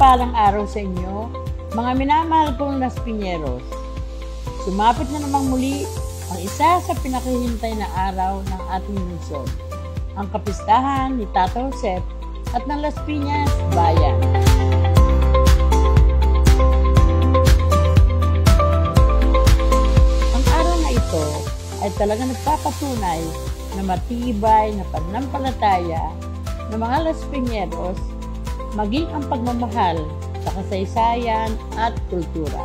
mapagpalang araw sa inyo, mga minamahal kong Las Piñeros. Sumapit na namang muli ang isa sa pinakahihintay na araw ng ating lungsod, ang kapistahan ni Tata Jose at ng Las Piñas Bayan. Ang araw na ito ay talagang nagpapatunay na matibay na pananampalataya ng mga Las Piñeros, maging ang pagmamahal sa kasaysayan at kultura.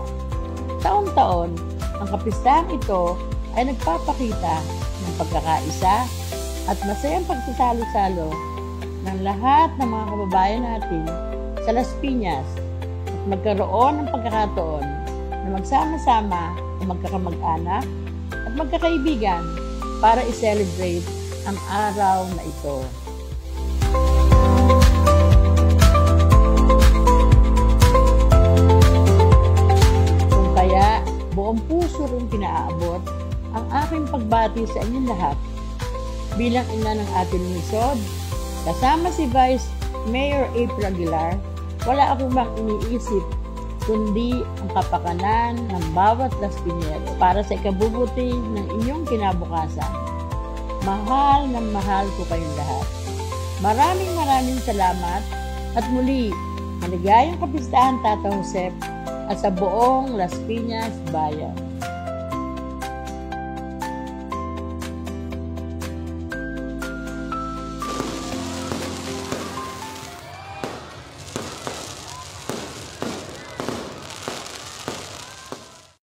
Taon-taon, ang kapistahang ito ay nagpapakita ng pagkakaisa at masayang pagsasalo-salo ng lahat ng mga kababayan natin sa Las Piñas at magkaroon ng pagkakataon na magsama-sama ang magkakamag-anak at magkakaibigan para i-celebrate ang araw na ito. Buong puso rin pinaaabot ang aking pagbati sa inyong lahat. Bilang ina ng ating lungsod, kasama si Vice Mayor April Aguilar, wala akong bang iniisip kundi ang kapakanan ng bawat Las Piñero para sa ikabubuti ng inyong kinabukasan. Mahal na mahal ko kayong lahat. Maraming salamat at muli, maligayang kapistahan Tata Jose at sa buong Las Piñas Bayan.